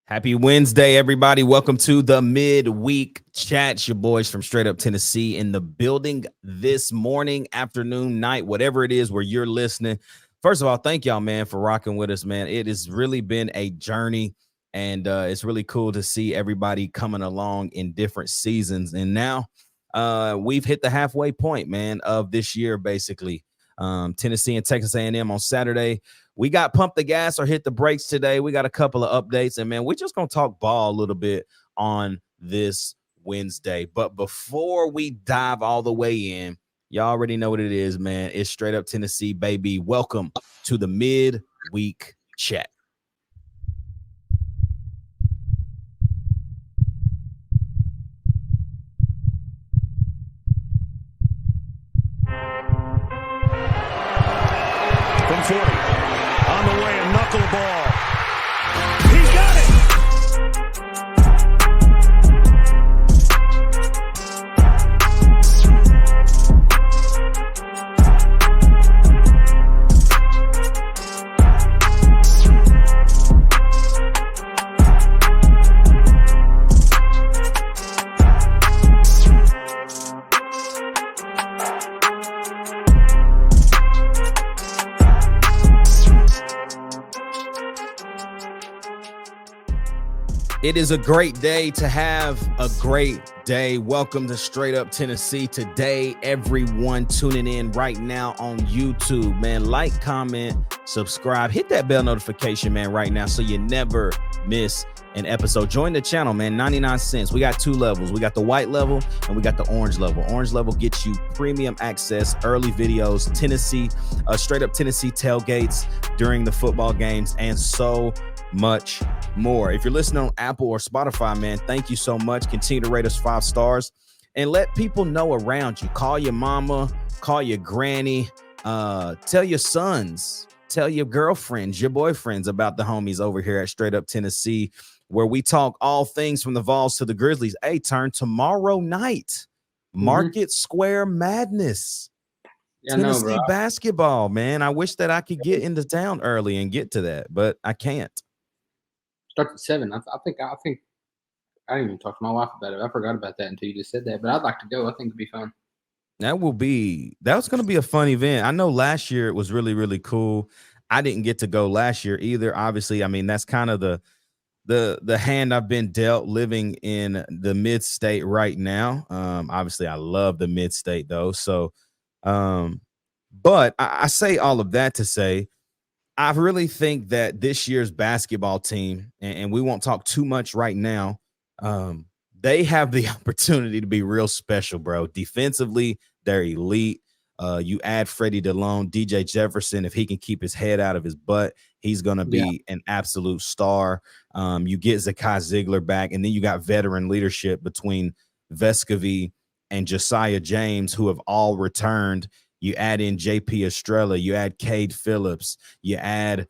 Happy Wednesday, everybody. Welcome to the midweek chat. Your boys from Straight Up Tennessee in the building this morning, afternoon, night, whatever it is where you're listening. First of all, thank y'all, man, for rocking with us, man. It has really been a journey, and it's really cool to see everybody coming along in different seasons. And now we've hit the halfway point, man, of this year, basically. Tennessee and Texas A&M on Saturday. We got pump the gas or hit the brakes today. We got a couple of updates, and man, we're just gonna talk ball a little bit on this Wednesday. But before we dive all the way in, y'all already know what it is, man. It's Straight Up Tennessee, baby. Welcome to the midweek chat. From 40, on the way, a knuckle ball. He got it! It is a great day to have a great day. Welcome to Straight Up Tennessee today. Everyone tuning in right now on YouTube, man, like, comment, subscribe, hit that bell notification, man, right now so you never miss an episode. Join the channel, man, 99 cents. We got two levels. We got the white level and we got the orange level. Orange level gets you premium access, early videos, Tennessee, Straight Up Tennessee tailgates during the football games, and so much more. If you're listening on Apple or Spotify, man, thank you so much. Continue to rate us 5 stars and let people know around you. Call your mama, call your granny, tell your sons, tell your girlfriends, your boyfriends about the homies over here at Straight Up Tennessee, where we talk all things from the Vols to the Grizzlies. Hey, turn tomorrow night, Market Square Madness. Yeah, Tennessee basketball, man. I wish that I could get into town early and get to that, but I can't. Starts at 7. I think I didn't even talk to my wife about it. I forgot about that until you just said that. But I'd like to go. I think it'd be fun. That's going to be a fun event. I know last year it was really, really cool. I didn't get to go last year either. Obviously, I mean, that's kind of the hand I've been dealt living in the mid-state right now. Obviously, I love the mid-state though. So, but I say all of that to say, I really think that this year's basketball team, and we won't talk too much right now, they have the opportunity to be real special, bro. Defensively, they're elite. You add Freddie DeLone, DJ Jefferson, if he can keep his head out of his butt, he's going to be an absolute star. You get Zakai Ziegler back, and then you got veteran leadership between Vescovy and Josiah James, who have all returned. You add in JP Estrella, you add Cade Phillips, you add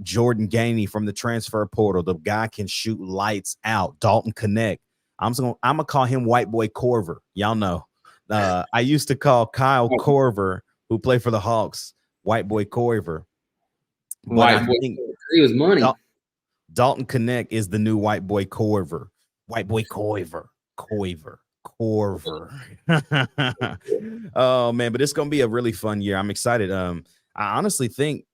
Jordan Gainey from the transfer portal. The guy can shoot lights out. Dalton Connect. I'm gonna call him White Boy Corver. Y'all know. I used to call Kyle Korver, who played for the Hawks, White Boy Corver. White Boy, he was money. Dalton Connect is the new White Boy Corver. White Boy Corver. Oh man, but it's gonna be a really fun year. I'm excited. I honestly think,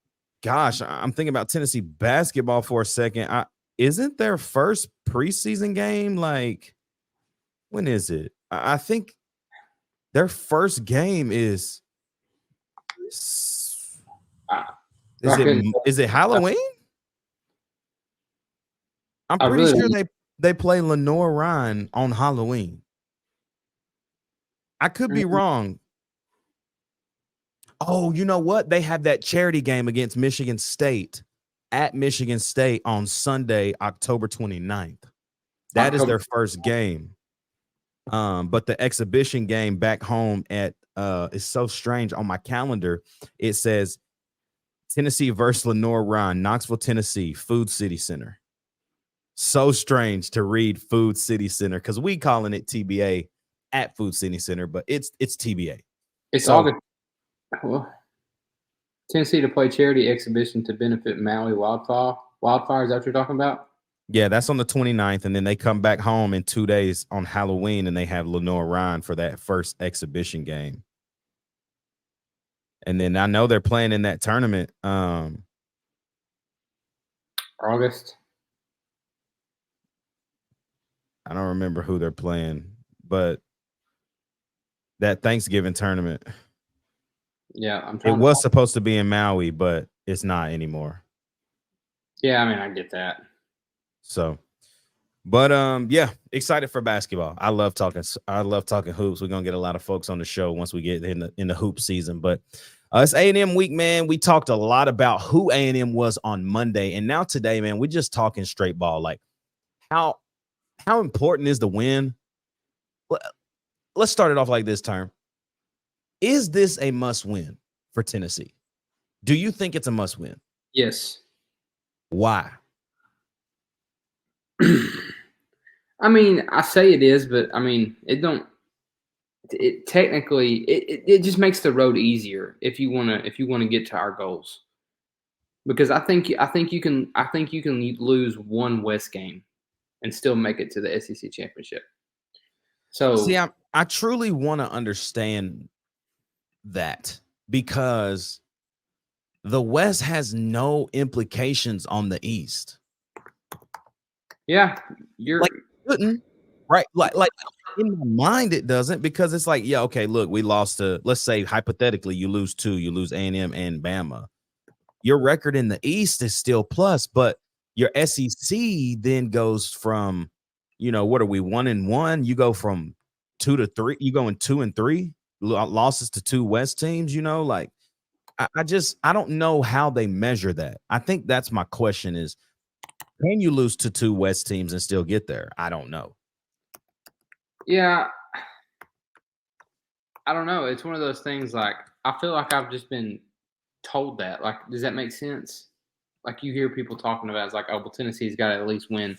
gosh, I'm thinking about Tennessee basketball for a second. Isn't their first preseason game like, when is it? I think their first game is it Halloween? I'm pretty sure they play Lenore Ryan on Halloween. I could be wrong. Oh, you know what? They have that charity game against Michigan State at Michigan State on Sunday, October 29th. That is their first game. But the exhibition game back home at is so strange on my calendar. It says Tennessee versus Lenore Ryan, Knoxville, Tennessee, Food City Center. So strange to read Food City Center because we calling it TBA at Food City Center, but it's TBA. It's August. Well, Tennessee to play charity exhibition to benefit Maui wildfire. Is that what you're talking about? Yeah, that's on the 29th, and then they come back home in 2 days on Halloween, and they have Lenore Ryan for that first exhibition game. And then I know they're playing in that tournament. August. I don't remember who they're playing, but that Thanksgiving tournament, Yeah, I'm it trying to. was supposed to be in Maui, but it's not anymore. Yeah, I mean, I get that. So, but yeah, excited for basketball. I love talking hoops. We're gonna get a lot of folks on the show once we get in the hoop season. But it's A&M week, man. We talked a lot about who A&M was on Monday, and now today, man, we're just talking straight ball. Like how important is the win? Let's start it off like this term. Is this a must win for Tennessee? Do you think it's a must win? Yes. Why? I mean, I say it is, but I mean, it don't. It technically, it just makes the road easier if you wanna get to our goals. Because I think you can lose one West game and still make it to the SEC championship. See, So I truly want to understand that because the West has no implications on the East. yeah, you're Like, couldn't, right? Like in my mind, it doesn't because it's like, yeah, okay, look, we lost to, let's say hypothetically, you lose two, you lose A&M and Bama. Your record in the East is still plus, but your SEC then goes from, what are we 1-1? You go from 2-3. You go in 2-3 losses to two West teams. Like I don't know how they measure that. I think that's my question: is can you lose to two West teams and still get there? I don't know. yeah. I don't know. It's one of those things. Like I feel like I've just been told that. Like, does that make sense? Like you hear people talking about, it's like, oh, well, Tennessee's got to at least win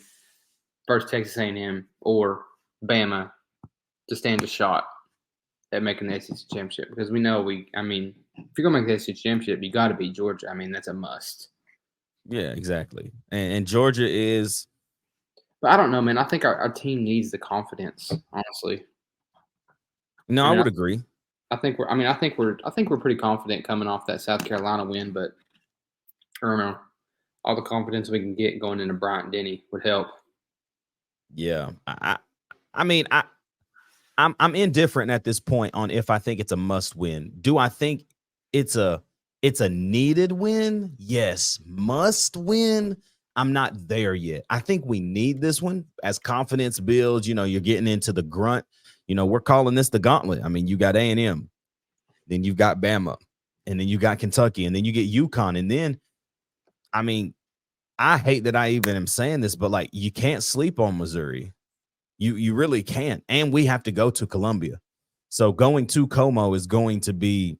first Texas A&M or Bama to stand a shot at making the SEC championship because we know I mean, if you're gonna make the SEC championship, you got to beat Georgia. I mean, that's a must. Yeah, exactly. And Georgia is. But I don't know, man. I think our team needs the confidence. Honestly, No, I I mean, would agree. I think we're. I mean, I think we're pretty confident coming off that South Carolina win. But I don't know. All the confidence we can get going into Bryant Denny would help. Yeah, I mean, I'm indifferent at this point on if I think it's a must win. Do I think it's a needed win? Yes. Must win? I'm not there yet. I think we need this one as confidence builds. You're getting into the grunt. We're calling this the gauntlet. I mean, you got A&M, then you've got Bama, and then you got Kentucky, and then you get UConn, and then, I mean, I hate that I even am saying this, but like you can't sleep on Missouri. You really can't. And we have to go to Columbia. So going to Como is going to be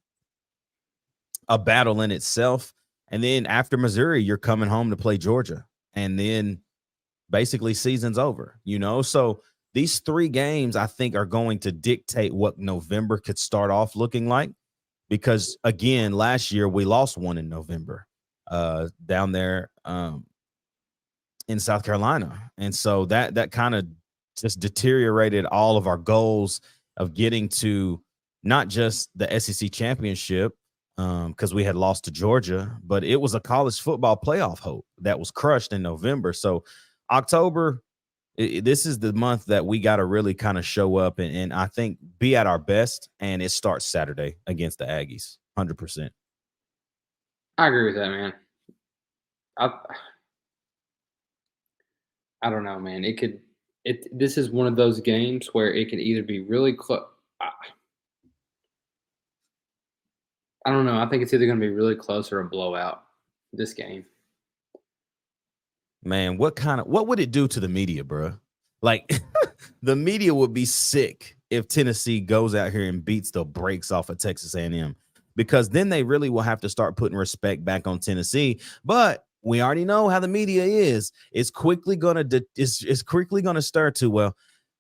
a battle in itself. And then after Missouri, you're coming home to play Georgia. And then basically season's over, So these 3 games, I think, are going to dictate what November could start off looking like. Because again, last year we lost one in November down there in South Carolina. And so that kind of just deteriorated all of our goals of getting to not just the SEC championship because we had lost to Georgia, but it was a college football playoff hope that was crushed in November. So October, this is the month that we got to really kind of show up and I think be at our best. And it starts Saturday against the Aggies, 100%. I agree with that, man. I don't know, man. This is one of those games where it could either be really close. I don't know. I think it's either going to be really close or a blowout. This game. Man, what would it do to the media, bro? Like the media would be sick if Tennessee goes out here and beats the brakes off of Texas A&M because then they really will have to start putting respect back on Tennessee. But we already know how the media is. It's quickly gonna stir to, well,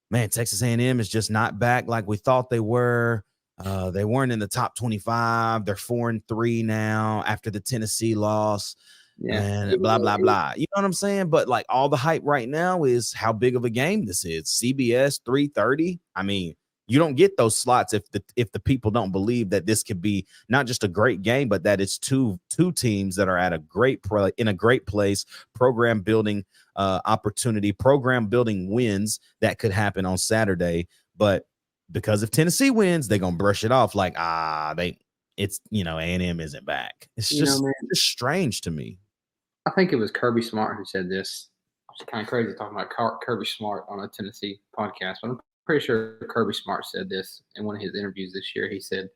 man, Texas A&M is just not back like we thought they were. They weren't in the top 25. They're 4-3 now after the Tennessee loss. Yeah. man, blah, blah, blah. You know what I'm saying? But like all the hype right now is how big of a game this is. CBS 3:30. I mean, you don't get those slots if the people don't believe that this could be not just a great game, but that it's two teams that are at a in a great place, program building opportunity, program building wins that could happen on Saturday. But because if Tennessee wins, they're gonna brush it off like it's A&M isn't back. It's Man, just strange to me. I think it was Kirby Smart who said this. It's kind of crazy talking about Kirby Smart on a Tennessee podcast, but I'm pretty sure Kirby Smart said this in one of his interviews this year. He said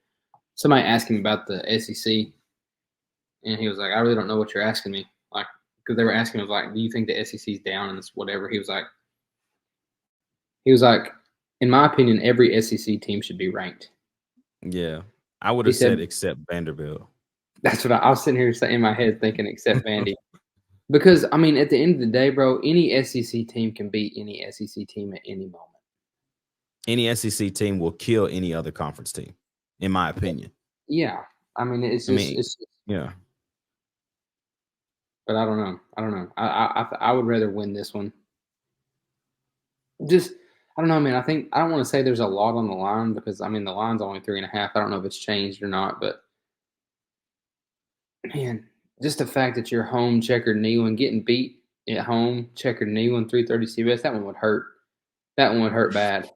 somebody asked him about the SEC, and he was like, "I really don't know what you're asking me." Like, because they were asking him, like, "Do you think the SEC's down and this whatever?" He was like, "In my opinion, every SEC team should be ranked." Yeah, I would He have said said, except Vanderbilt. "That's what I was sitting here in my head thinking, except Vandy." Because, I mean, at the end of the day, bro, any SEC team can beat any SEC team at any moment. Any SEC team will kill any other conference team, in my opinion. Yeah. I mean, it's yeah. but I don't know. I would rather win this one. Just, I don't know, man. I don't want to say there's a lot on the line because, I mean, the line's only 3.5. I don't know if it's changed or not, but, man, just the fact that you're home checkered knee one, getting beat at home checkered knee one, 3:30 CBS, that one would hurt. That one would hurt bad.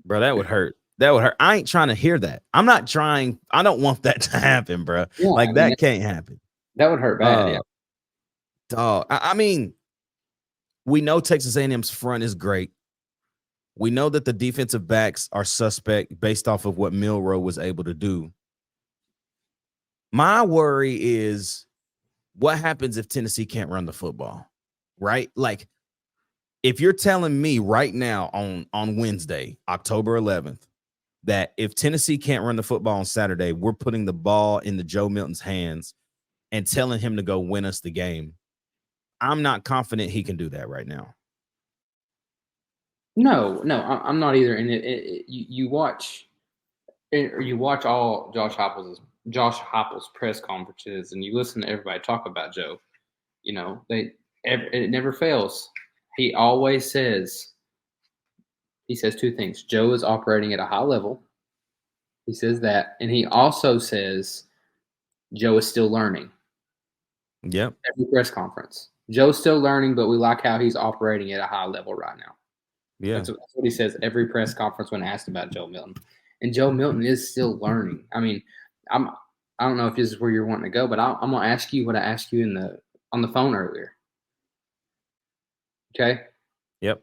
Bro, that would hurt. That would hurt. I ain't trying to hear that. I don't want that to happen, bro. Yeah, like I mean, that can't happen. That would hurt bad, yeah. Dog. I mean, we know Texas A&M's front is great. We know that the defensive backs are suspect based off of what Milroe was able to do. My worry is what happens if Tennessee can't run the football, right? Like, if you're telling me right now on Wednesday, October 11th, that if Tennessee can't run the football on Saturday, we're putting the ball in Joe Milton's hands and telling him to go win us the game, I'm not confident he can do that right now. No, I'm not either. And you watch all Josh Heupel's press conferences, and you listen to everybody talk about Joe. You know, it never fails. He always says two things. Joe is operating at a high level. He says that, and he also says Joe is still learning. Yep. Every press conference, Joe's still learning, but we like how he's operating at a high level right now. Yeah, that's what he says every press conference when asked about Joe Milton. And Joe Milton is still learning. I mean, I don't know if this is where you're wanting to go, but I'm gonna ask you what I asked you on the phone earlier. Okay. Yep.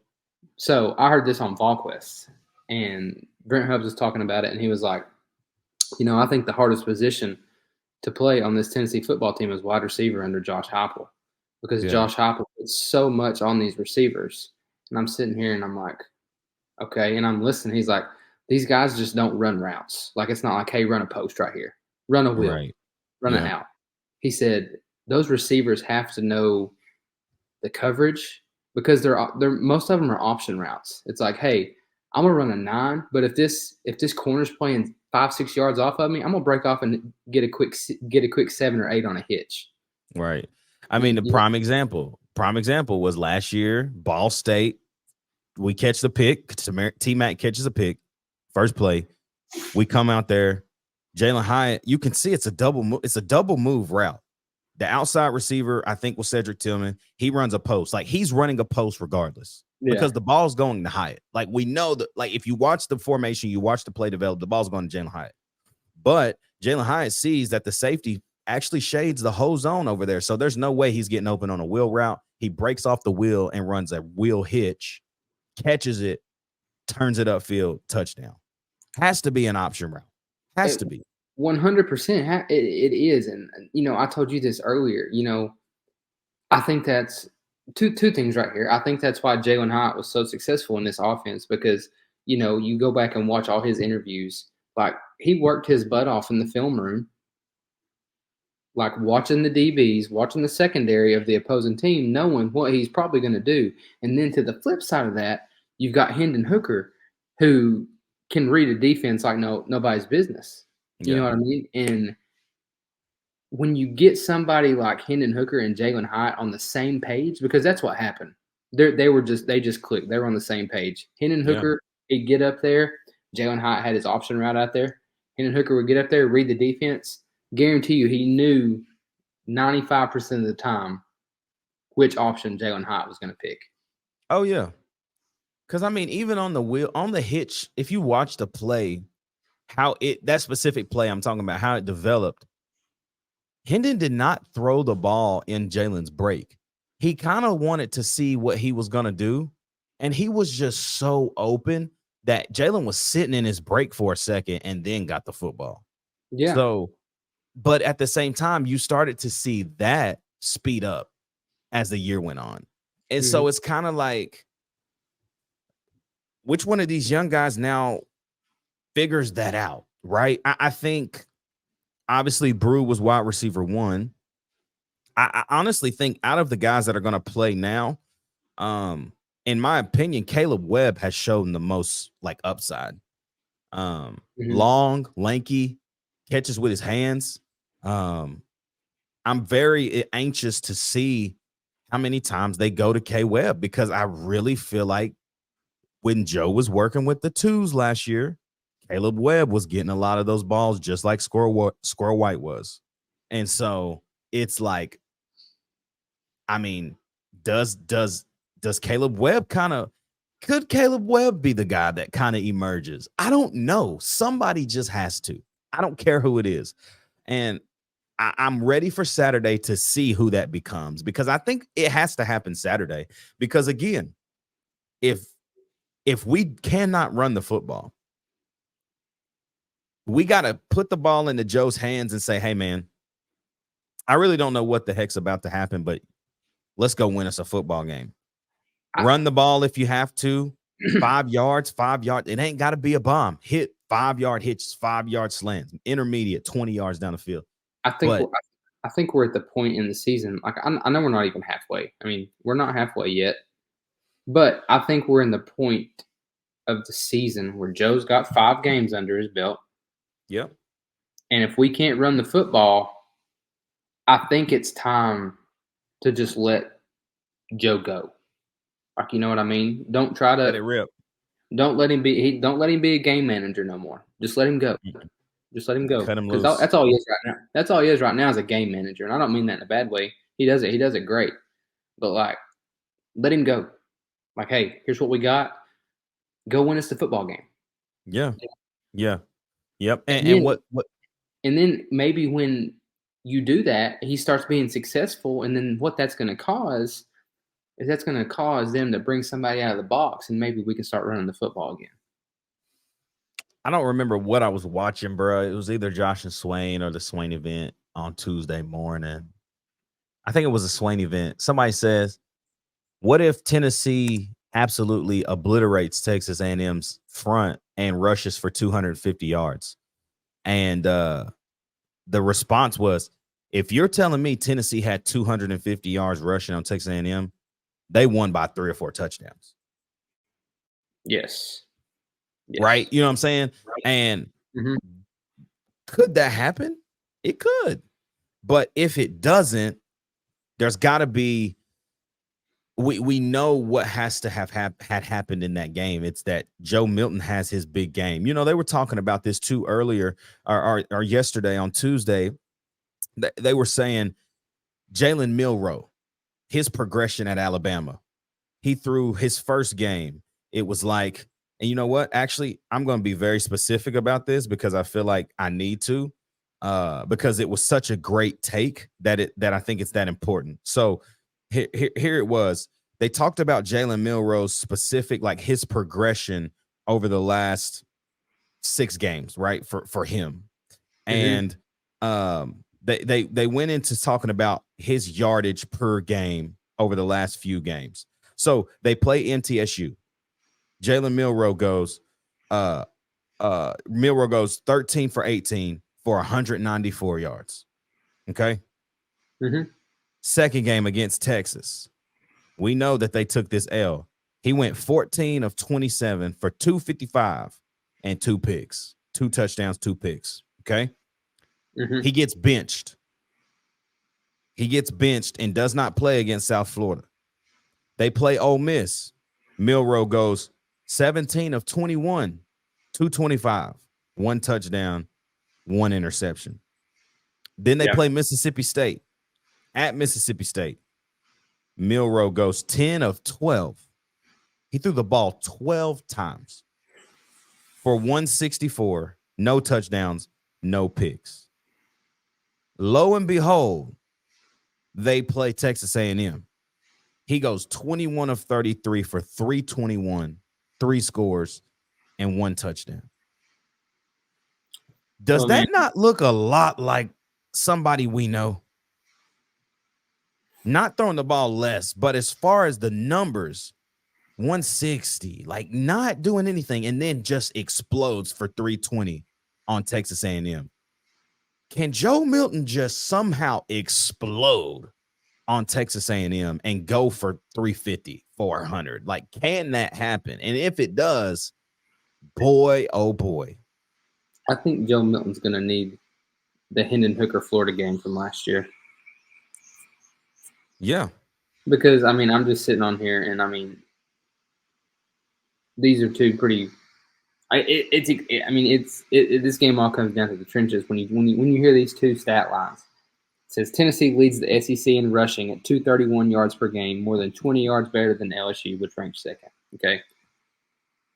So I heard this on VolQuest, and Brent Hubbs was talking about it, and he was like, I think the hardest position to play on this Tennessee football team is wide receiver under Josh Heupel, because Josh Heupel puts so much on these receivers. And I'm sitting here and I'm like, okay, and I'm listening. He's like, these guys just don't run routes. Like, it's not like, hey, run a post right here, run a wheel, run an out. He said those receivers have to know the coverage because they're most of them are option routes. It's like, hey, I'm gonna run a 9, but if this corner's playing 5-6 yards off of me, I'm gonna break off and get a quick 7 or 8 on a hitch. Right. I mean, the prime example was last year, Ball State. We catch the pick. T-Mac catches a pick. First play. We come out there. Jalen Hyatt, you can see it's a double move route. The outside receiver, I think, was Cedric Tillman. He runs a post. Like, he's running a post regardless because the ball's going to Hyatt. Like, we know that, like, if you watch the formation, you watch the play develop, the ball's going to Jalen Hyatt. But Jalen Hyatt sees that the safety actually shades the whole zone over there. So there's no way he's getting open on a wheel route. He breaks off the wheel and runs a wheel hitch, catches it, turns it upfield, touchdown. Has to be an option route. Has to be. 100%. It is. And, I told you this earlier. I think that's two things right here. I think that's why Jalen Hyatt was so successful in this offense because, you go back and watch all his interviews. Like, he worked his butt off in the film room, like watching the DBs, watching the secondary of the opposing team, knowing what he's probably going to do. And then to the flip side of that, you've got Hendon Hooker, who can read a defense like nobody's business. You know what I mean? And when you get somebody like Hendon Hooker and Jalen Hyatt on the same page, because that's what happened. They just clicked. They were on the same page. Hendon Yeah. Hooker, he'd get up there. Jalen Hyatt had his option route out there. Hendon Hooker would get up there, read the defense. Guarantee you, he knew 95% of the time which option Jalen Hyatt was going to pick. Oh yeah. Because I mean, even on the hitch, if you watch the play, that specific play I'm talking about, how it developed, Hendon did not throw the ball in Jalen's break. He kind of wanted to see what he was going to do. And he was just so open that Jalen was sitting in his break for a second and then got the football. Yeah. So, but at the same time, you started to see that speed up as the year went on. And so it's kind of like, which one of these young guys now figures that out, right? I think obviously Brew was wide receiver 1. I honestly think out of the guys that are going to play now, in my opinion, Caleb Webb has shown the most like upside. Long, lanky, catches with his hands. I'm very anxious to see how many times they go to K Webb, because I really feel like when Joe was working with the twos last year, Caleb Webb was getting a lot of those balls just like Squirrel White was. And so it's like, I mean, does Caleb Webb could Caleb Webb be the guy that kind of emerges? I don't know. Somebody just has to. I don't care who it is. And I'm ready for Saturday to see who that becomes, because I think it has to happen Saturday. Because again, if we cannot run the football, we got to put the ball into Joe's hands and say, hey, man, I really don't know what the heck's about to happen, but let's go win us a football game. Run the ball if you have to. 5 yards. It ain't got to be a bomb. Hit 5-yard hitches, 5-yard slants, intermediate, 20 yards down the field. I think we're at the point in the season. Like I know we're not even halfway. I mean, we're not halfway yet, but I think we're in the point of the season where Joe's got 5 games under his belt. Yep. And if we can't run the football, I think it's time to just let Joe go. Like, you know what I mean? Don't try to let it rip. Don't let him be. Don't let him be a game manager no more. Just let him go. Just let him go. Cut him loose. That's all he is right now. That's all he is right now, is a game manager, and I don't mean that in a bad way. He does it. He does it great. But like, let him go. Like, hey, here's what we got. Go win us the football game. Yeah. Yep. And then, what? And then maybe when you do that, he starts being successful, and then what that's going to cause is that's going to cause them to bring somebody out of the box, and maybe we can start running the football again. I don't remember what I was watching, bro. It was either Josh and Swain or the Swain event on Tuesday morning. I think it was a Swain event. Somebody says, what if Tennessee absolutely obliterates Texas A&M's front and rushes for 250 yards? And the response was, if you're telling me Tennessee had 250 yards rushing on Texas A&M, they won by 3 or 4 touchdowns. Yes. Right? You know what I'm saying? Right. And could that happen? It could. But if it doesn't, there's got to be we know what has to have had happened in that game. It's that Joe Milton has his big game. You know, they were talking about this too earlier or yesterday on Tuesday. They were saying Jalen Milroe, his progression at Alabama. He threw his first game. It was like, and you know what? Actually, I'm going to be very specific about this because I feel like I need to, because it was such a great take that I think it's that important. So here it was. They talked about Jalen Milroe's specific, like his progression over the last 6 games, right? For him. And they went into talking about his yardage per game over the last few games. So they play MTSU. Jalen Milroe goes 13 for 18 for 194 yards. Okay. Second game against Texas. We know that they took this L. He went 14 of 27 for 255 and 2 picks, 2 touchdowns, 2 picks. Okay. He gets benched. He gets benched and does not play against South Florida. They play Ole Miss. Milroe goes 17 of 21, 225, 1 touchdown, 1 interception. Then they play Mississippi State. At Mississippi State, Milroe goes 10 of 12. He threw the ball 12 times for 164, no touchdowns, no picks. Lo and behold, they play Texas A&M. He goes 21 of 33 for 321, 3 scores, and 1 touchdown. Does that not look a lot like somebody we know? Not throwing the ball less, but as far as the numbers, 160, like not doing anything, and then just explodes for 320 on Texas A&M. Can Joe Milton just somehow explode on Texas A&M and go for 350, 400? Like, can that happen? And if it does, boy, oh boy. I think Joe Milton's going to need the Hendon Hooker Florida game from last year. Yeah. Because, I mean, I'm just sitting on here, and, I mean, these are two pretty – this game all comes down to the trenches. When you hear these two stat lines, it says Tennessee leads the SEC in rushing at 231 yards per game, more than 20 yards better than LSU, which ranks second. Okay.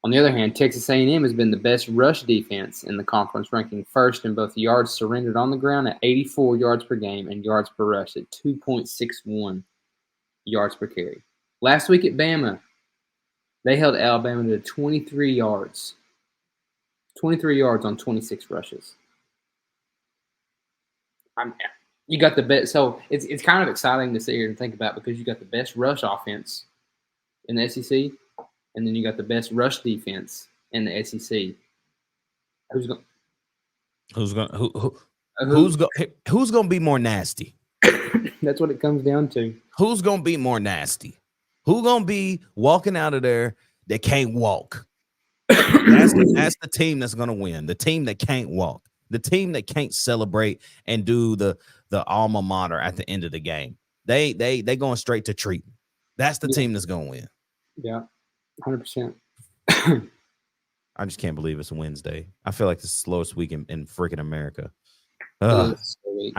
On the other hand, Texas A&M has been the best rush defense in the conference, ranking first in both yards surrendered on the ground at 84 yards per game and yards per rush at 2.61 yards per carry. Last week at Bama, they held Alabama to 23 yards. 23 yards on 26 rushes. You got the best. So it's kind of exciting to sit here and think about, because you got the best rush offense in the SEC, and then you got the best rush defense in the SEC. Who's going to be more nasty? That's what it comes down to. Who's going to be more nasty? Who's going to be walking out of there that can't walk? That's the team that's going to win. The team that can't walk. The team that can't celebrate and do the alma mater at the end of the game. They going straight to treatment. That's the team that's going to win. Yeah, 100%. I just can't believe it's Wednesday. I feel like it's the slowest week in freaking America. I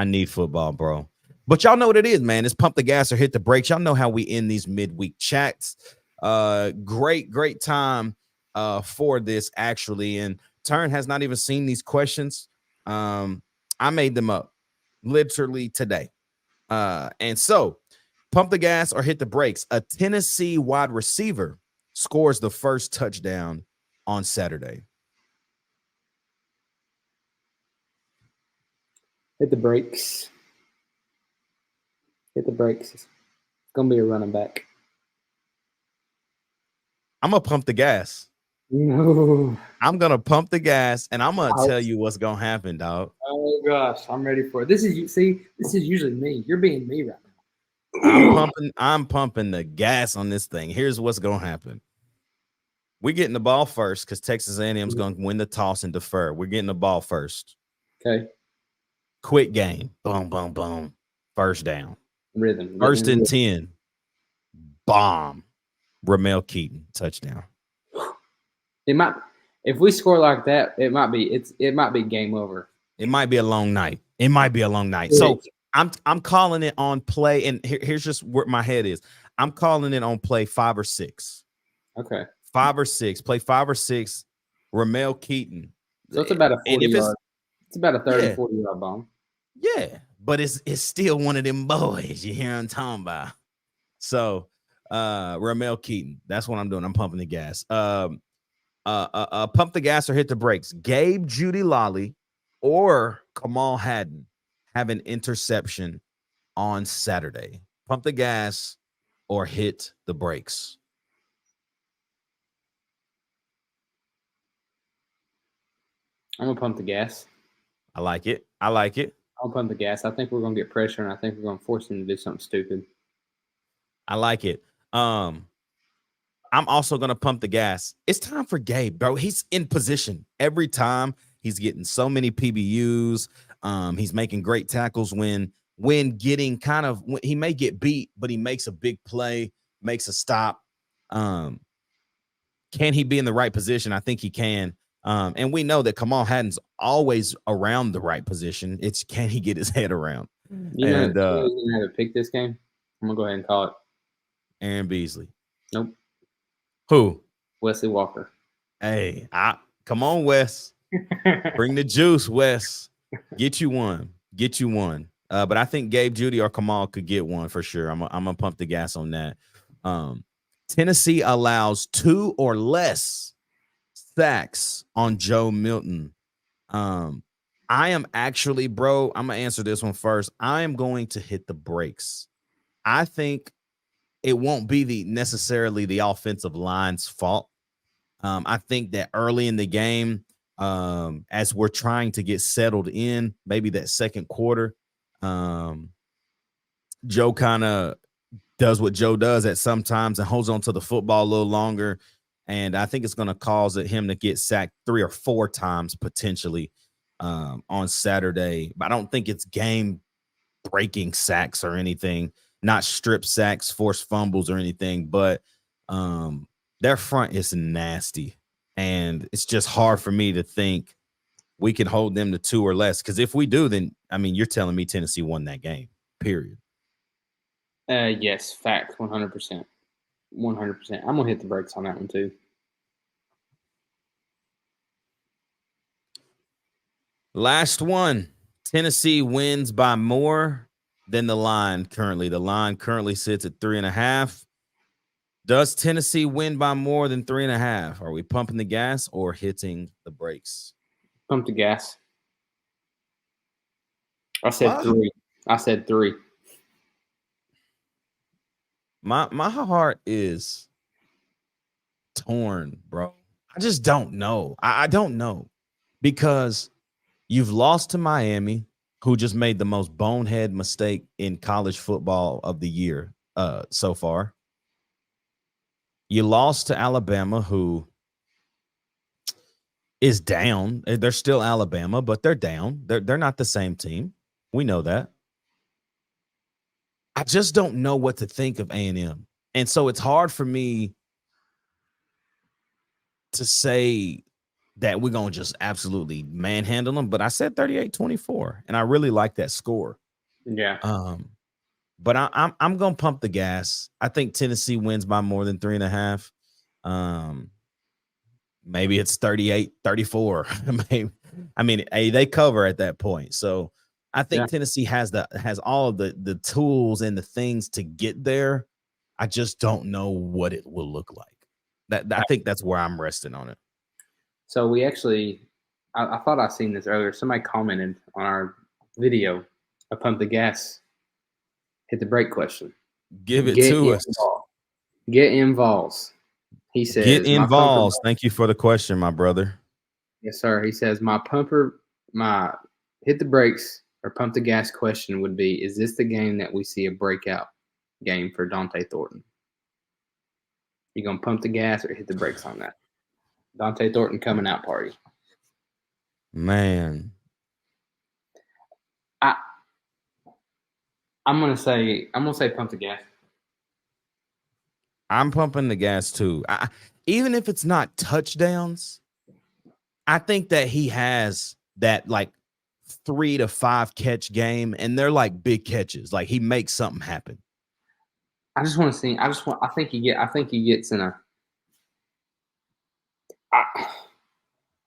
need football, bro. But y'all know what it is, man. It's pump the gas or hit the brakes. Y'all know how we end these midweek chats. Great time for this, actually. And Turn has not even seen these questions. I made them up literally today. And so, pump the gas or hit the brakes. A Tennessee wide receiver scores the first touchdown on Saturday. Hit the brakes. Hit the brakes. It's going to be a running back. I'm going to pump the gas. No. I'm going to pump the gas, and I'm going to tell you what's going to happen, dog. Oh, gosh. I'm ready for it. This is usually me. You're being me right now. I'm pumping the gas on this thing. Here's what's going to happen. We're getting the ball first because Texas A&M is going to win the toss and defer. We're getting the ball first. Okay. Quick game. Boom, boom, boom. First down. Rhythm. First and 10. Bomb. Ramel Keaton. Touchdown. It might, if we score like that, it might be game over. It might be a long night. So I'm calling it on play, and here's just where my head is. I'm calling it on play 5 or 6. Okay. 5 or 6. Play 5 or 6. Ramel Keaton. So it's about a 40 yard. It's about a 30, 40 yard bomb. Yeah, but it's still one of them boys. You hear what I'm talking about? So Ramel Keaton. That's what I'm doing. I'm pumping the gas. Pump the gas or hit the brakes. Gabe Judy Lolly or Kamal Hadden have an interception on Saturday. Pump the gas or hit the brakes. I'm gonna pump the gas. I like it. I'll pump the gas. I think we're gonna get pressure, and I think we're gonna force him to do something stupid. I like it. I'm also going to pump the gas. It's time for Gabe, bro. He's in position every time. He's getting so many PBUs. He's making great tackles when when getting he may get beat, but he makes a big play, makes a stop. Can he be in the right position? I think he can. And we know that Kamal Haddon's always around the right position. It's can he get his head around? You know who's going to have to pick this game? I'm going to go ahead and call it. Aaron Beasley. Nope. Who? Wesley Walker. Hey, come on, Wes. Bring the juice, Wes. Get you one. But I think Gabe Judy or Kamal could get one for sure. I'm gonna pump the gas on that. Tennessee allows 2 or less sacks on Joe Milton. I am actually, bro, I'm gonna answer this one first. I am going to hit the brakes. I think it won't be necessarily the offensive line's fault. I think that early in the game, as we're trying to get settled in, maybe that second quarter, Joe kind of does what Joe does at sometimes and holds on to the football a little longer. And I think it's going to cause him to get sacked 3 or 4 times potentially on Saturday. But I don't think it's game-breaking sacks or anything, not strip sacks, forced fumbles or anything. But their front is nasty. And it's just hard for me to think we can hold them to 2 or less. Because if we do, then, I mean, you're telling me Tennessee won that game, period. Yes, fact, 100%. 100%. I'm going to hit the brakes on that one, too. Last one. Tennessee wins by more than the line currently. The line currently sits at 3.5. Does Tennessee win by more than 3.5? Are we pumping the gas or hitting the brakes? Pump the gas. I said 3. I said 3. My heart is torn, bro. I just don't know. I don't know because you've lost to Miami, who just made the most bonehead mistake in college football of the year so far. You lost to Alabama, who is down. They're still Alabama, but they're down. They're not the same team. We know that. I just don't know what to think of A&M. And so it's hard for me to say that we're going to just absolutely manhandle them. But I said 38-24, and I really like that score. Yeah. But I'm going to pump the gas. I think Tennessee wins by more than 3.5. Maybe it's 38-34. Maybe. I mean, they cover at that point. So I think Tennessee has all of the tools and the things to get there. I just don't know what it will look like. I think that's where I'm resting on it. So we actually, I thought I seen this earlier. Somebody commented on our video, a pump the gas, hit the brake question. Give it to us. Get in Vols. He says, get in Vols. Thank you for the question, my brother. Yes, sir. He says, my hit the brakes or pump the gas question would be, is this the game that we see a breakout game for Dante Thornton? You going to pump the gas or hit the brakes on that? Dante Thornton coming out party. Man. I'm gonna say pump the gas. I'm pumping the gas too. Even if it's not touchdowns, I think that he has that like 3 to 5 catch game, and they're like big catches. Like he makes something happen. I just want to see. I think he gets in a.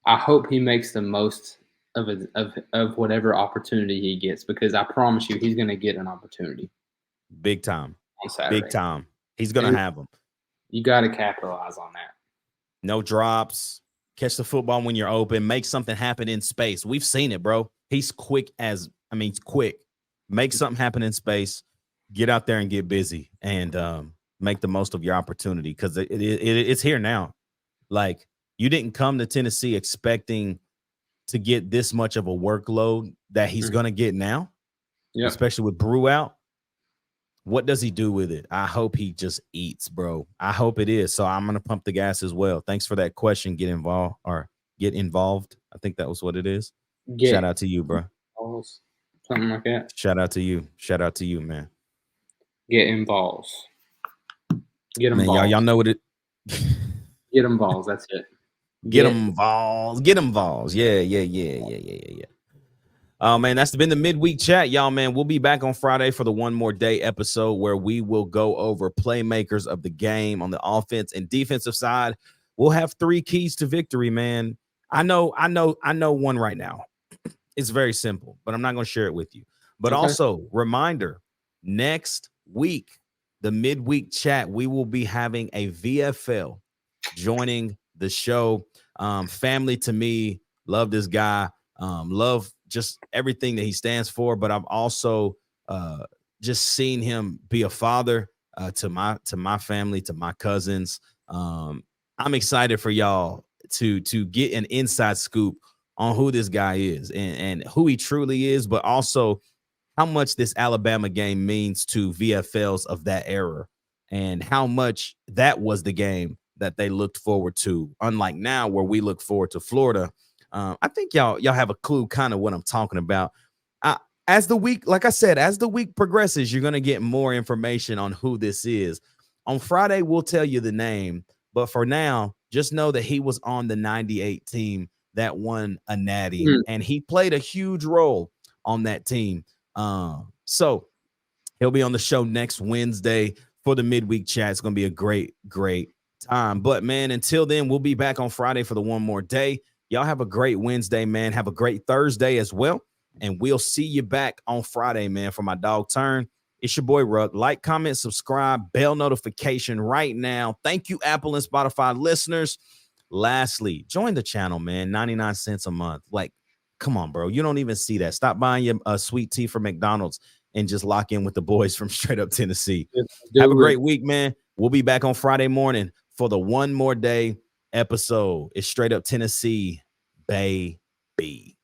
I hope he makes the most of whatever opportunity he gets, because I promise you he's going to get an opportunity. Big time. On Saturday. Big time. He's going to have them. You got to capitalize on that. No drops. Catch the football when you're open. Make something happen in space. We've seen it, bro. He's quick. Make something happen in space. Get out there and get busy and make the most of your opportunity, because it's here now. Like, you didn't come to Tennessee expecting to get this much of a workload that he's going to get now, especially with Brew out. What does he do with it? I hope he just eats, bro. I hope it is. So I'm going to pump the gas as well. Thanks for that question. Get involved. I think that was what it is. Shout out to you, bro. something like that. Shout out to you. Shout out to you, man. Get in Vols. Get them Man, Vols. y'all know what it. Get them Vols. That's it. Get them Vols. Get them Vols. Yeah. Oh, man, that's been the midweek chat, y'all, man. We'll be back on Friday for the One More Day episode where we will go over playmakers of the game on the offense and defensive side. We'll have 3 keys to victory, man. I know one right now. It's very simple, but I'm not going to share it with you. But also, reminder, next week, the midweek chat, we will be having a VFL joining the show. Family to me, love this guy. Love just everything that he stands for, but I've also just seen him be a father to my family, to my cousins. I'm excited for y'all to get an inside scoop on who this guy is and who he truly is, but also how much this Alabama game means to VFLs of that era and how much that was the game that they looked forward to, unlike now where we look forward to Florida. I think y'all have a clue kind of what I'm talking about. As the week, like I said, as the week progresses, you're going to get more information on who this is. On Friday, we'll tell you the name. But for now, just know that he was on the 98 team that won a natty, and he played a huge role on that team. So he'll be on the show next Wednesday for the midweek chat. It's going to be a great time. But, man, until then, we'll be back on Friday for the One More Day. Y'all have a great Wednesday, man. Have a great Thursday as well. And we'll see you back on Friday, man, for my dog turn. It's your boy, Ruck. Like, comment, subscribe, bell notification right now. Thank you, Apple and Spotify listeners. Lastly, join the channel, man. 99 cents a month. Like, come on, bro. You don't even see that. Stop buying your sweet tea from McDonald's and just lock in with the boys from Straight Up Tennessee. Have a great week, man. We'll be back on Friday morning for the One More Day episode. It's Straight Up Tennessee, baby.